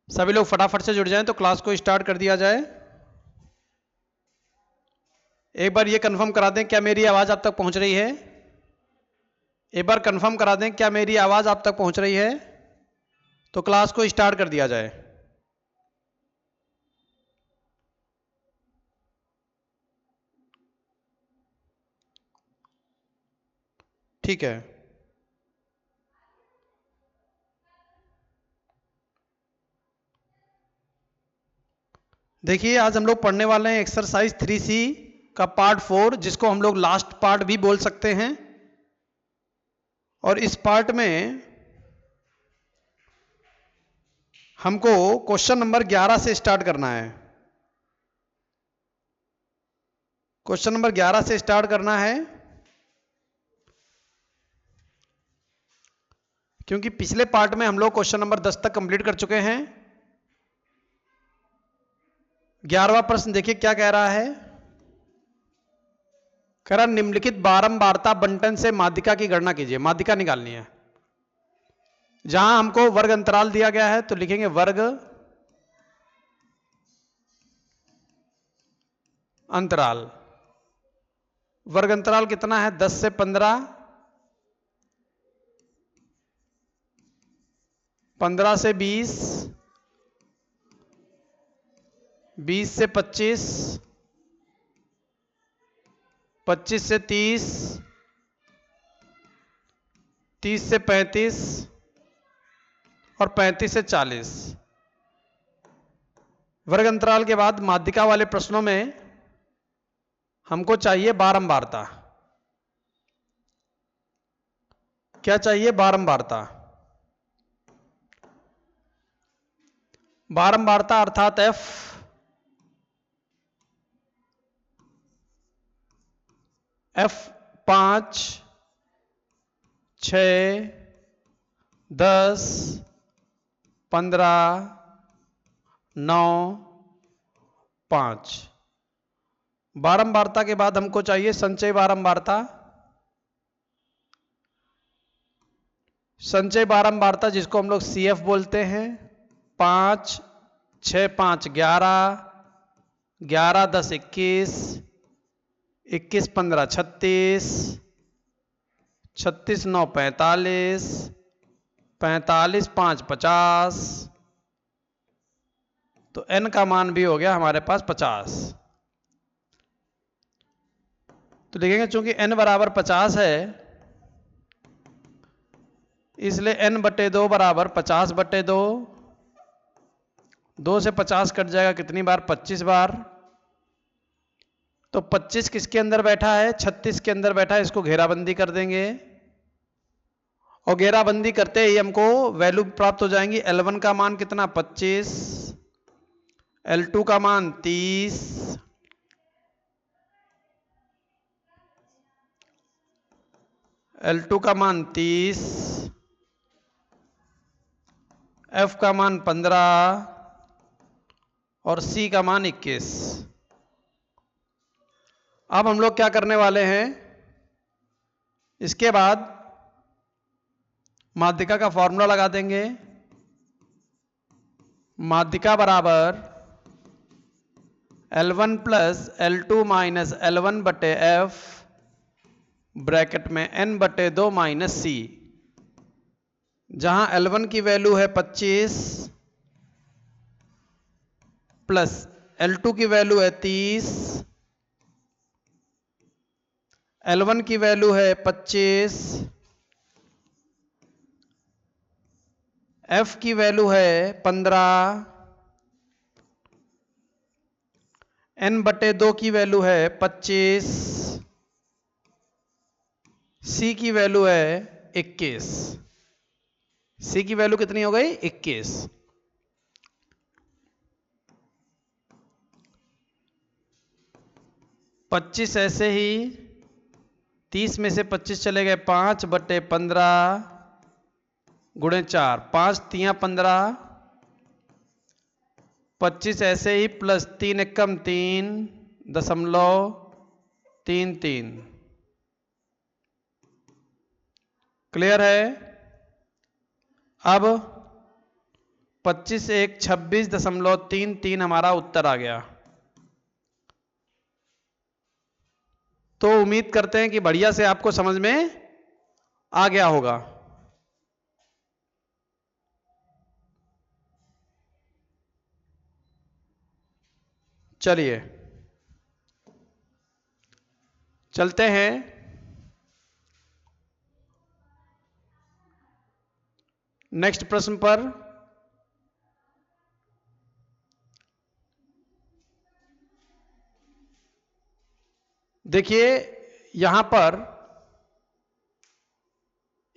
सभी लोग फटाफट से जुड़ जाएं तो क्लास को स्टार्ट कर दिया जाए। एक बार ये कंफर्म करा दें क्या मेरी आवाज़ आप तक पहुंच रही है। एक बार कंफर्म करा दें क्या मेरी आवाज़ आप तक पहुंच रही है, तो क्लास को स्टार्ट कर दिया जाए। ठीक है। देखिए आज हम लोग पढ़ने वाले हैं एक्सरसाइज 3C का पार्ट 4, जिसको हम लोग लास्ट पार्ट भी बोल सकते हैं। और इस पार्ट में हमको क्वेश्चन नंबर 11 से स्टार्ट करना है। क्वेश्चन नंबर 11 से स्टार्ट करना है, क्योंकि पिछले पार्ट में हम लोग क्वेश्चन नंबर 10 तक कंप्लीट कर चुके हैं। 11वां प्रश्न देखिए क्या कह रहा है। कह रहा निम्नलिखित बारंबारता बंटन से माध्यिका की गणना कीजिए। माध्यिका निकालनी है। जहां हमको वर्ग अंतराल दिया गया है तो लिखेंगे वर्ग अंतराल। वर्ग अंतराल कितना है? 10 से 15, 15 से 20, 20 से 25, 25 से 30, 30 से 35 और 35 से 40। वर्ग अंतराल के बाद माध्यिका वाले प्रश्नों में हमको चाहिए बारंबारता। क्या चाहिए? बारंबारता। बारंबारता अर्थात F 5, 6, 10, 15, 9, 5। बारंबारता के बाद हमको चाहिए संचय बारंबारता। संचय बारंबारता जिसको हम लोग CF बोलते हैं। 5, 6, 5, 11, 11, 10, 21, 21, 15, 36, 36, 9, 45, 45, 5, 50। तो n का मान भी हो गया हमारे पास 50। तो लिखेंगे चूंकि n बराबर 50 है, इसलिए n/2 बराबर 50/2। 2 से 50 कट जाएगा कितनी बार? 25 बार। तो 25 किसके अंदर बैठा है? 36 के अंदर बैठा है। इसको घेराबंदी कर देंगे और घेराबंदी करते ही हमको वैल्यू प्राप्त हो जाएंगी। L1 का मान कितना? 25, L2 का मान 30, L2 का मान 30, F का मान 15 और C का मान 21। अब हम लोग क्या करने वाले हैं, इसके बाद माध्यिका का फॉर्मूला लगा देंगे। माध्यिका बराबर L1 plus L2 minus L1/F bracket में n/2 माइनस C। जहां L1 की वैल्यू है 25 प्लस L2 की वैल्यू है 30, L1 की वैल्यू है 25, F की वैल्यू है 15, n/2 की वैल्यू है 25, C की वैल्यू है 21। C की वैल्यू कितनी हो गई? 21। पच्चीस ऐसे ही 30 में से 25 चले गए, 5/15 गुणे 4, 5 तियां 15, 25 ऐसे ही प्लस 3 एकम 3.33। क्लियर है? अब 25 1 26.33 हमारा उत्तर आ गया। तो उम्मीद करते हैं कि बढ़िया से आपको समझ में आ गया होगा। चलिए चलते हैं नेक्स्ट प्रश्न पर। देखिए यहां पर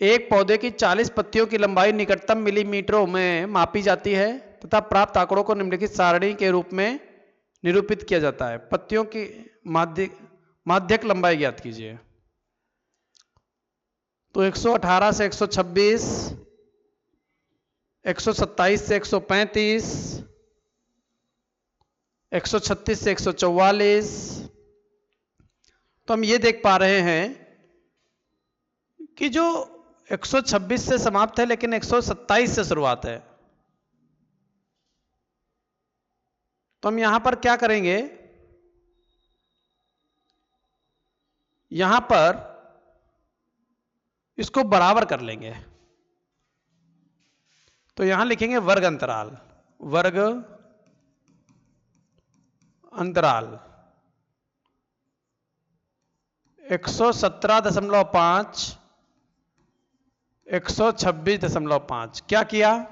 एक पौधे की 40 पत्तियों की लंबाई निकटतम मिलीमीटरों में मापी जाती है तथा प्राप्त आंकड़ों को निम्नलिखित सारणी के रूप में निरूपित किया जाता है। पत्तियों की माध्यक लंबाई ज्ञात कीजिए। तो 118 से 126, 127 से 135, 136 से 144। तो हम ये देख पा रहे हैं कि जो 126 से समाप्त है लेकिन 127 से शुरुआत है। तो हम यहां पर क्या करेंगे, यहां पर इसको बराबर कर लेंगे। तो यहां लिखेंगे वर्ग अंतराल, वर्ग अंतराल 117.5, 126.5। क्या किया,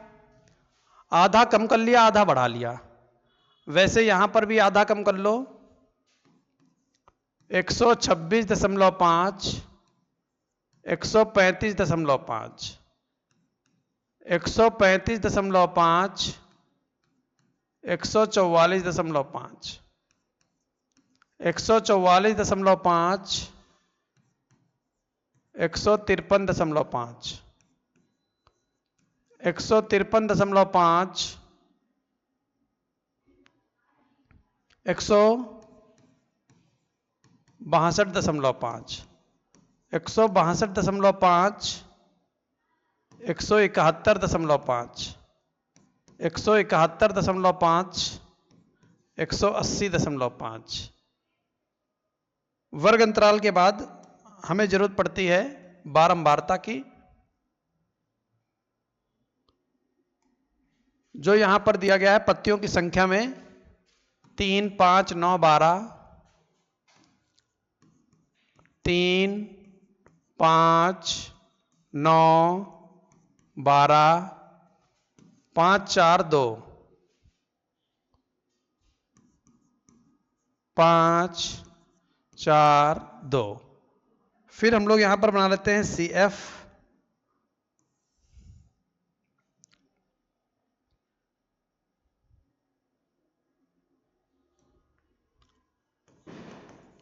आधा कम कर लिया आधा बढ़ा लिया। वैसे यहां पर भी आधा कम कर लो, 126.5, 135.5, 135.5, 144.5, 144.5, 153.5, 153.5, 162.5, 162.5, 171.5, 171.5, 180.5। वर्ग अंतराल के बाद हमें जरूरत पड़ती है बारंबारता की। जो यहां पर दिया गया है पत्तियों की संख्या में 3, 5, 9, 12, 3, 5, 9, 12, 5, 4, 2, 5, 4, 2। फिर हम लोग यहां पर बना लेते हैं CF,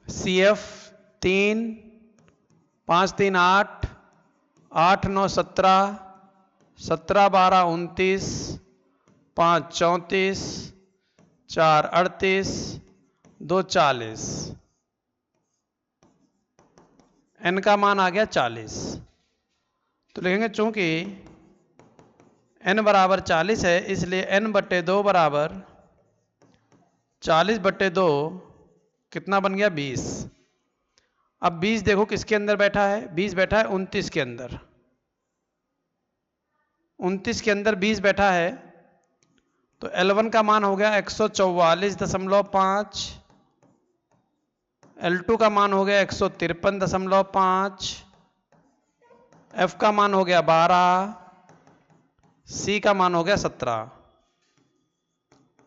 CF 3, 5, 3, 8, 8, 9, 17, 17, 12, 29, 5, 34, 4, 38, 2, 40। n का मान आ गया 40। तो लिखेंगे चूंकि n बराबर 40 है इसलिए n/2 बराबर 40/2 कितना बन गया 20। अब 20 देखो किसके अंदर बैठा है, 20 बैठा है 29 के अंदर। 29 के अंदर 20 बैठा है तो L1 का मान हो गया 144.5, L2 का मान हो गया 153.5, F का मान हो गया 12, C का मान हो गया 17।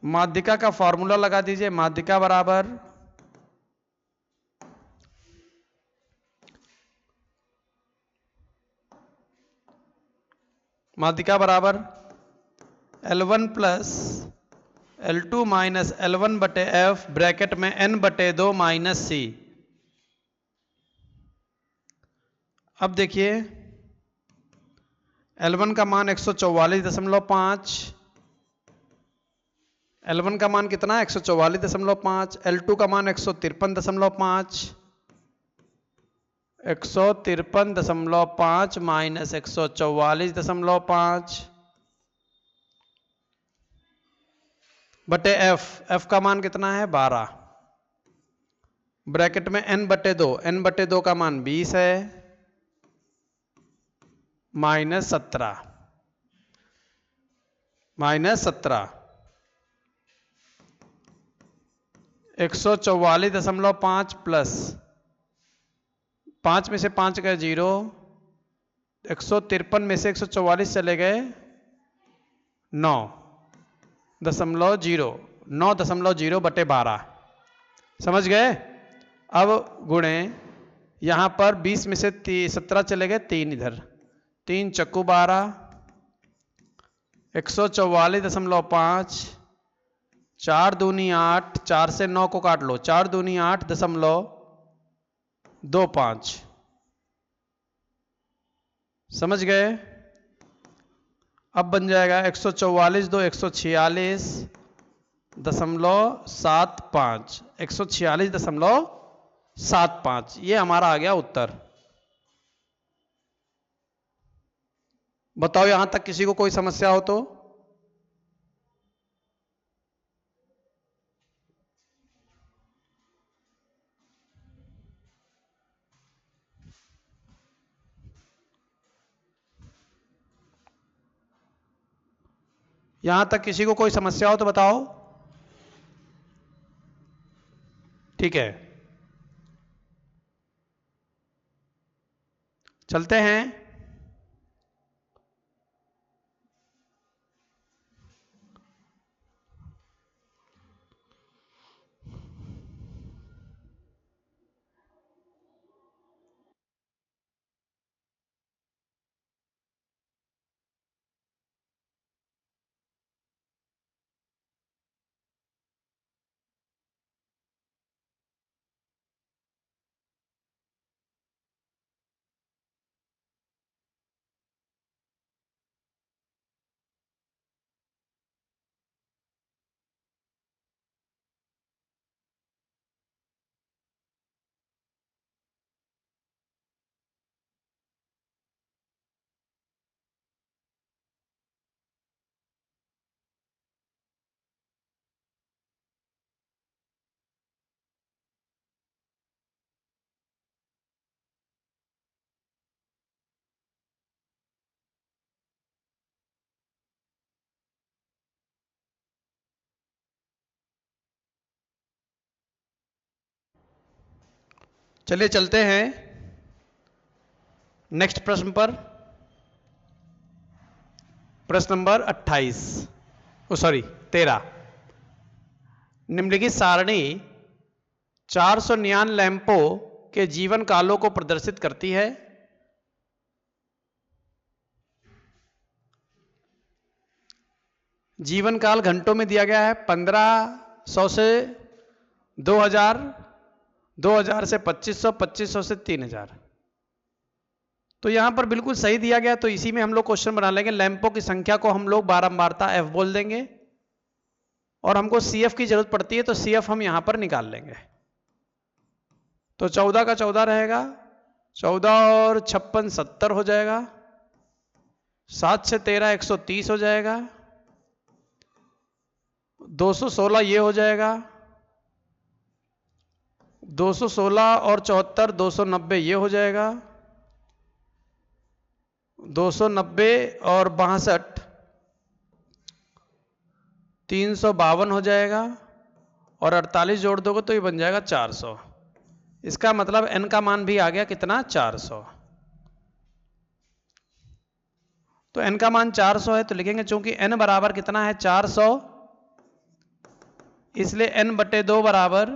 माध्यिका का फॉर्मूला लगा दीजिए, माध्यिका बराबर L1 plus L2 minus L1/F bracket में n/2 माइनस C। अब देखिए L1 का मान 144.5, L1 का मान कितना है 144.5, L2 का मान 153.5, 153.5 माइनस 144.5, बटे एफ का मान कितना है 12, ब्रैकेट में n बटे 2 का मान 20 है, -17 144.5 प्लस 5 में से 5 गए 0, 153 में से 144 चले गए 9.0 बटे 12, समझ गए। अब गुणे यहां पर 20 में से 17 चले गए 3 इधर, 3 चक्कू 12, 144.5, 4 दूनी 8, 4 से 9 को काट लो, 4 दूनी 8.25, समझ गए। अब बन जाएगा 144 2 146.75, 146.75, ये हमारा आ गया उत्तर। बताओ यहां तक किसी को कोई समस्या हो तो। यहां तक किसी को कोई समस्या हो तो बताओ। ठीक है, चलते हैं। चलिए चलते हैं नेक्स्ट प्रश्न पर। प्रश्न नंबर 28, 13। निम्नलिखित सारणी 400 नियॉन लैंपों के जीवन कालों को प्रदर्शित करती है। जीवन काल घंटों में दिया गया है, 1500 से 2000, 2000 से 2500, 2500 से 3000। तो यहां पर बिल्कुल सही दिया गया, तो इसी में हम लोग क्वेश्चन बना लेंगे। लैंपों की संख्या को हम लोग बारंबारता एफ बोल देंगे, और हमको सीएफ की जरूरत पड़ती है तो सीएफ हम यहां पर निकाल लेंगे। तो 14 का 14 रहेगा, 14 और 56 70 हो जाएगा, 7 से 13 130 हो जाएगा, 216 ये हो जाएगा, 216 और 74 290 ये हो जाएगा, 290 और 62 352 हो जाएगा, और 48 जोड़ दोगे तो ये बन जाएगा 400। इसका मतलब n का मान भी आ गया कितना 400। तो n का मान 400 है तो लिखेंगे चूंकि n बराबर कितना है 400, इसलिए n बटे 2 बराबर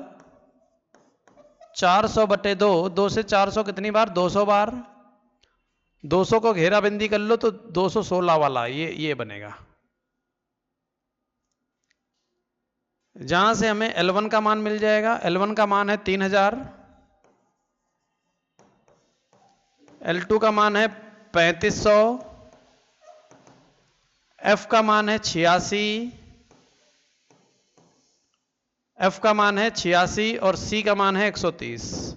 400 बटे 2। 2 से 400 कितनी बार 200 बार, 200 को घेराबंदी कर लो तो 216 वाला ये बनेगा। जहां से हमें L1 का मान मिल जाएगा। L1 का मान है 3000, L2 का मान है 3500, F का मान है 86, F का मान है 86 और C का मान है 130।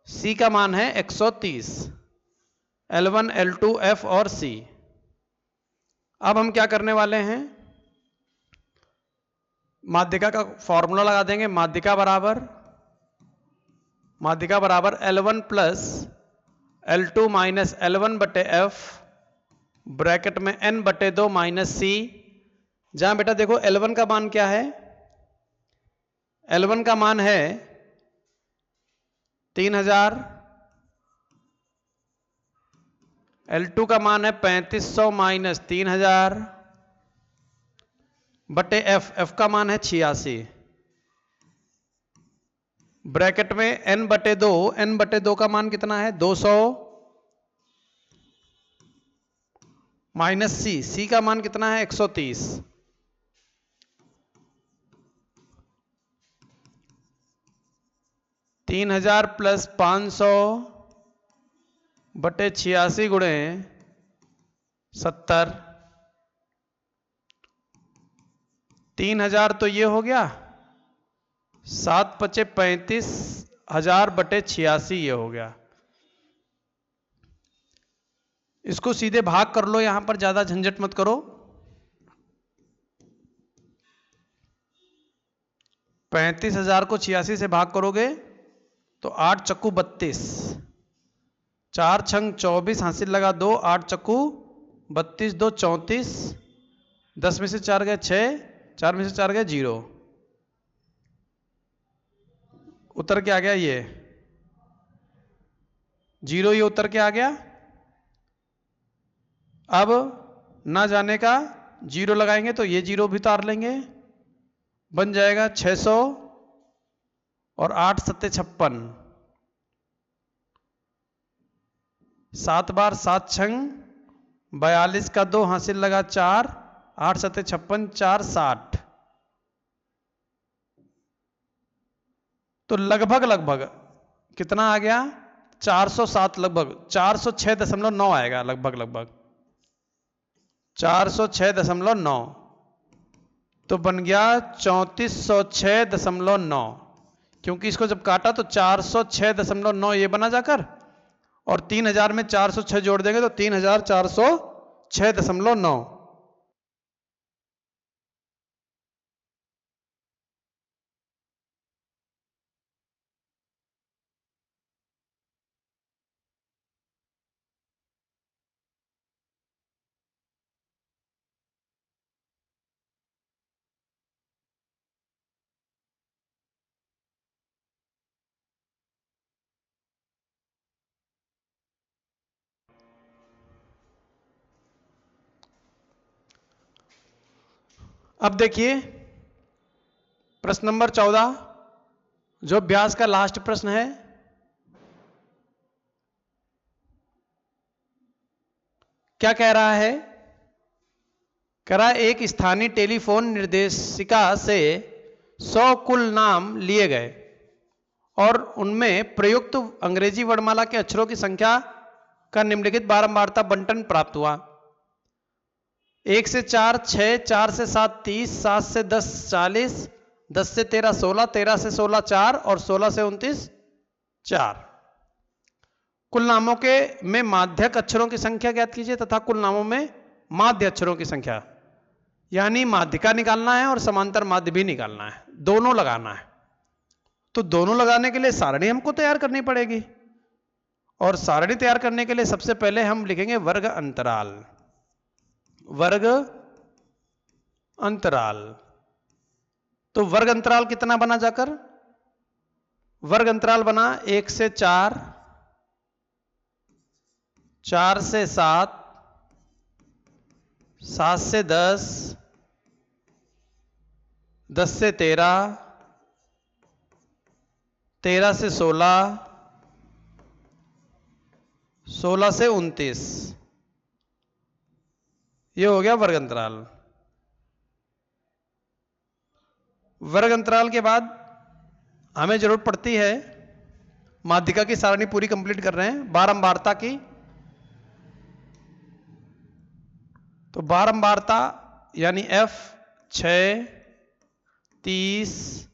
C का मान है 130, L1, L2, F और C। अब हम क्या करने वाले हैं, माध्यिका का फॉर्मूला लगा देंगे। माध्यिका बराबर L1 plus L2 minus L1 बटे एफ ब्रैकेट में n बटे 2 माइनस सी। जहां बेटा देखो L1 का मान क्या है, L1 का मान है 3000, L2 का मान है 3500 माइनस 3000 बटे एफ का मान है 86 ब्रैकेट में n बटे 2 का मान कितना है 200 माइनस सी का मान कितना है 130। 3000 प्लस 500 बटे 86 गुणे 70। 3000 तो ये हो गया, 7 पचे 35,000 बटे 86 ये हो गया। इसको सीधे भाग कर लो, यहां पर ज्यादा झंझट मत करो। 35,000 को 86 से भाग करोगे तो 8 चक्कू 32, 4 छंग 24 हासिल लगा 2, 8 चक्कू 32, 2 34, 10 में से 4 गए 6, 4 में से 4 गए 0। उत्तर क्या आ गया, ये 0 ये उत्तर क्या आ गया। अब ना जाने का 0 लगाएंगे तो ये 0 भी उतार लेंगे, बन जाएगा 600 और 8 सत्ते 56, 7 बार 7 छंग 42 का 2 हासिल लगा 4, 8 सत्ते 56, 4 60। तो लगभग कितना आ गया 407, लगभग 406.9 आएगा, लगभग 406.9। तो बन गया 3406.9, क्योंकि इसको जब काटा तो 406.9 ये बना जाकर, और 3000 में 406 जोड़ देंगे तो 3406.9। अब देखिए प्रश्न नंबर 14, जो अभ्यास का लास्ट प्रश्न है। क्या कह रहा है, कह रहा है एक स्थानीय टेलीफोन निर्देशिका से 100 कुल नाम लिए गए और उनमें प्रयुक्त अंग्रेजी वर्णमाला के अक्षरों की संख्या का निम्नलिखित बारंबारता बंटन प्राप्त हुआ। 1 से 4 6, 4 से 7 30, 7 से 10 40, 10 से 13 16, 13 से 16 4 और 16 से 29 4। कुल नामों के में माध्यक अक्षरों की संख्या ज्ञात कीजिए तथा कुल नामों में माध्य अक्षरों की संख्या। यानी माध्यिका निकालना है और समांतर माध्य भी निकालना है, दोनों लगाना है। तो दोनों लगाने के लिए सारणी हमको तैयार करनी पड़ेगी, और सारणी तैयार करने के लिए सबसे पहले हम लिखेंगे वर्ग अंतराल। वर्ग अंतराल, तो वर्ग अंतराल कितना बना जाकर, वर्ग अंतराल बना 1 से 4, 4 से 7, 7 से 10, 10 से 13, 13 से 16, 16 से 29। ये हो गया वर्ग अंतराल। वर्ग अंतराल के बाद हमें जरूरत पड़ती है, माध्यिका की सारणी पूरी कंप्लीट कर रहे हैं, बारंबारता की। तो बारंबारता यानी F 6, 30,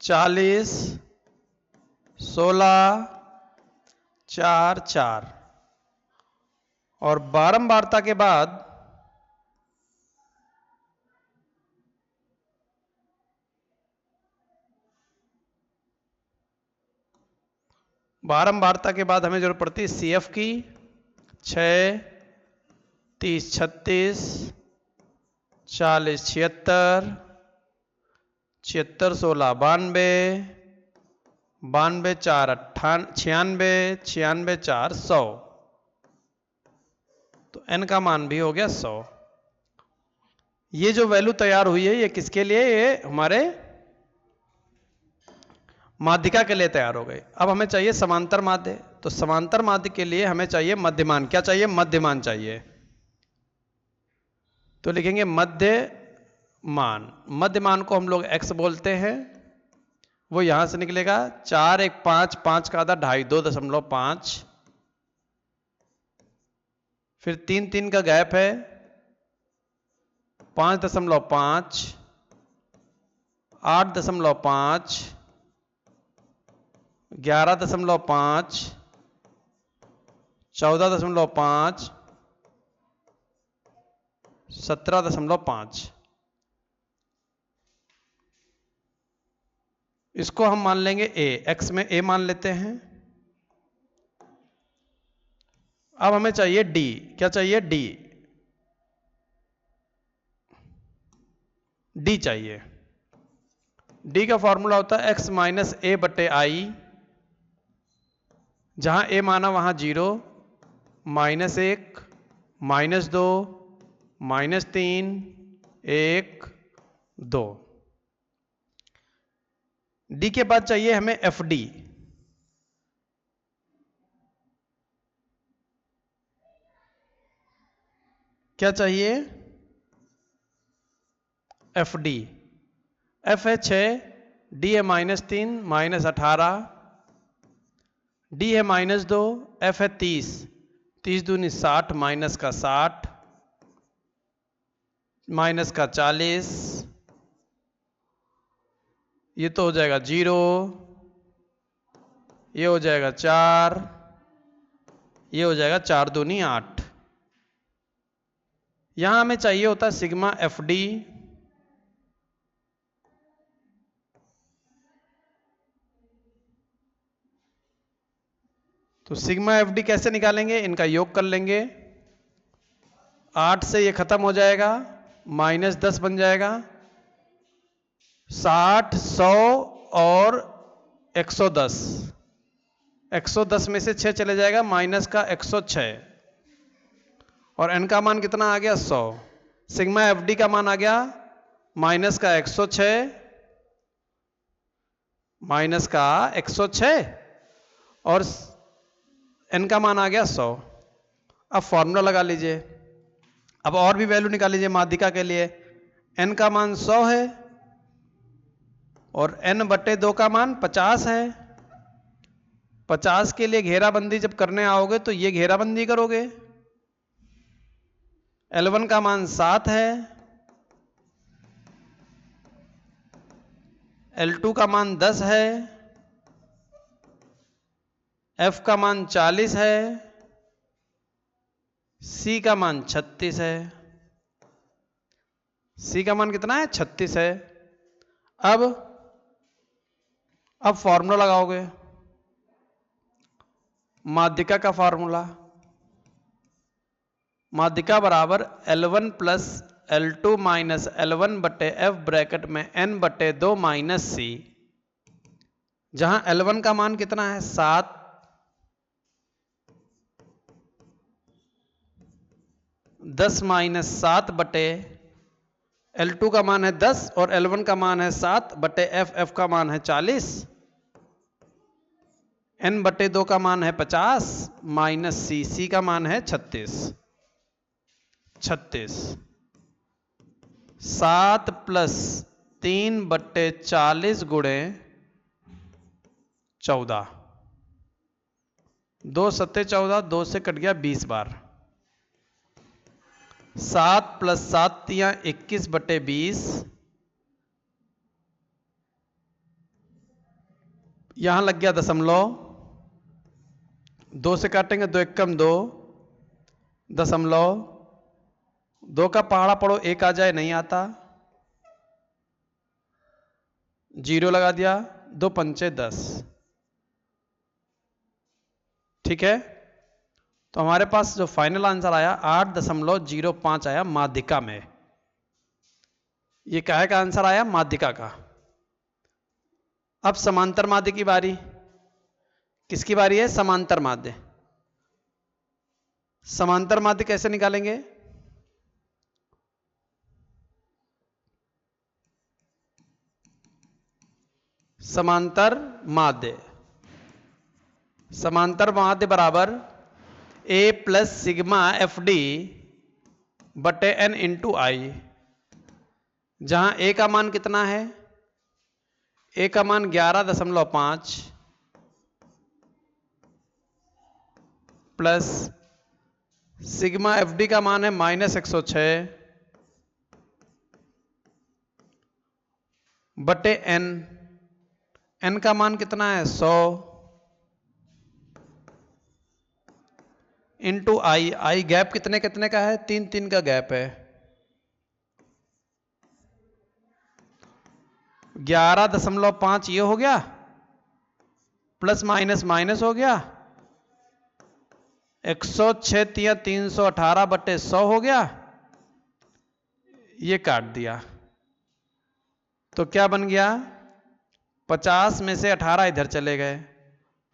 40, 16, 4 4, और बारंबारता के बाद बारंबारता के बाद हमें जरूरत पड़ती है CF की। 6, 30, 36, 40, 76, 76, 16, 92, 92, 4, 96, 96, 4, 100। तो n का मान भी हो गया 100। ये जो वैल्यू तैयार हुई है ये किसके लिए? ये हमारे माध्यिका के लिए तैयार हो गई। अब हमें चाहिए समांतर माध्य। तो समांतर माध्य के लिए हमें चाहिए मध्यमान। क्या चाहिए? मध्यमान चाहिए। तो लिखेंगे मध्यमान। मध्यमान को हम लोग x बोलते हैं। वो यहां से निकलेगा 4, 1, 5, 5 का आधा 2.5, 2.5। फिर 3, 3 का गैप है 5.5, 8.5, 11.5, 14.5, 17.5। इसको हम मान लेंगे a, x में a मान लेते हैं। अब हमें चाहिए d। क्या चाहिए? d। d चाहिए। d का फॉर्मूला होता है x माइनस a बटे आई। जहां a माना वहां 0, -1, -2, -3, 1, 2। d के बाद चाहिए हमें fd। क्या चाहिए? fd। f है 6, d है -3, -18, d है -2, f है 30, 30 दूनी 60, माइनस का 60, माइनस का 40, ये तो हो जाएगा 0, ये हो जाएगा 4, ये हो जाएगा 4 दूनी 8। यहां हमें चाहिए होता है सिग्मा fd। तो सिग्मा fd कैसे निकालेंगे? इनका योग कर लेंगे। 8 से ये खत्म हो जाएगा, -10 बन जाएगा। 60, 100 और 110। 110 में से 6 चले जाएगा, माइनस का 106। और n का मान कितना आ गया? 100। सिग्मा fd का मान आ गया माइनस का 106, माइनस का 106, और n का मान आ गया 100। अब फॉर्मूला लगा लीजिए। अब और भी वैल्यू निकाल लीजिए माध्यिका के लिए। n का मान 100 है और n बटे 2 का मान 50 है। 50 के लिए घेराबंदी जब करने आओगे तो ये घेराबंदी करोगे। L1 का मान 7 है, L2 का मान 10 है, F का मान 40 है, C का मान 36 है। C का मान कितना है? 36 है। अब फॉर्मूला लगाओगे, माध्यिका का फॉर्मूला। माध्यिका बराबर L1 plus L2 minus L1 बटे F ब्रैकेट में n बटे 2 माइनस C। जहां L1 का मान कितना है? 7, 10 माइनस 7 बटे L2 का मान है 10 और L1 का मान है 7 बटे F का मान है 40, n बटे 2 का मान है 50 माइनस C का मान है 36। 7 प्लस 3 बटे 40 गुणे 14, 2 सत्ते 14, 2 से कट गया 20 बार। 7 प्लस 7 तियां 21 बटे 20। यहां लग गया दशमलव, 2 से काटेंगे 2 एकम 2, दशमलव 2 का पहाड़ा पढ़ो 1 आ जाए, नहीं आता, 0 लगा दिया, 2 पंचे 10। ठीक है, तो हमारे पास जो फाइनल आंसर आया 8.05 आया माध्यिका में। ये काहे का आंसर आया? माध्यिका का। अब समांतर माध्य की बारी। किसकी बारी है? समांतर माध्य। समांतर माध्य कैसे निकालेंगे? समांतर माध्य, समांतर माध्य बराबर a plus sigma F D बटे n इंटू आई, जहां a का मान कितना है? a का मान 11.5 प्लस सिग्मा एफ डी का मान है -106 बटे n, n का मान कितना है? 100 इंटू आई, आई गैप कितने कितने का है? 3 का गैप है। 11.5 ये हो गया, प्लस माइनस माइनस हो गया, 106 या 318 बटे 100 हो गया, ये काट दिया तो क्या बन गया? 50 में से 18 इधर चले गए,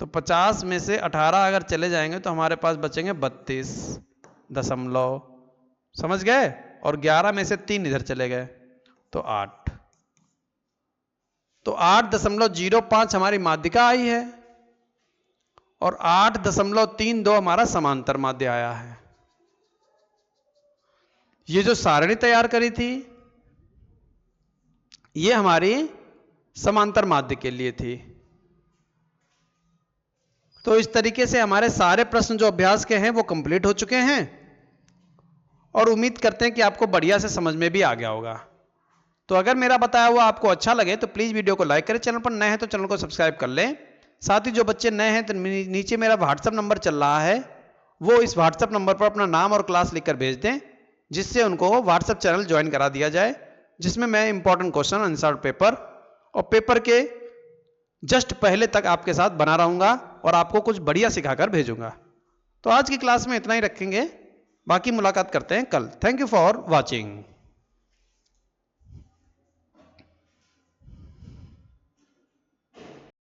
तो 50 में से 18 अगर चले जाएंगे तो हमारे पास बचेंगे 32 समझ गए, और 11 में से 3 इधर चले गए तो 8, तो 8.05 हमारी माध्यिका आई है और 8.32 हमारा समांतर माध्य आया है। ये जो सारणी तैयार करी थी ये हमारी समांतर माध्य के लिए थी। तो इस तरीके से हमारे सारे प्रश्न जो अभ्यास के हैं वो कंप्लीट हो चुके हैं और उम्मीद करते हैं कि आपको बढ़िया से समझ में भी आ गया होगा। तो अगर मेरा बताया हुआ आपको अच्छा लगे तो प्लीज वीडियो को लाइक करें, चैनल पर नए हैं तो चैनल को सब्सक्राइब कर लें। साथ ही जो बच्चे नए हैं तो नीचे मेरा व्हाट्सएप नंबर चल रहा है, वो इस व्हाट्सएप नंबर पर अपना नाम और क्लास लिखकर भेज दें, जिससे उनको व्हाट्सएप चैनल ज्वाइन करा दिया जाए, जिसमें मैं इंपॉर्टेंट क्वेश्चन आंसर पेपर और पेपर के जस्ट पहले तक आपके साथ बना रहूंगा और आपको कुछ बढ़िया सिखाकर भेजूंगा। तो आज की क्लास में इतना ही रखेंगे, बाकी मुलाकात करते हैं कल। Thank you for watching.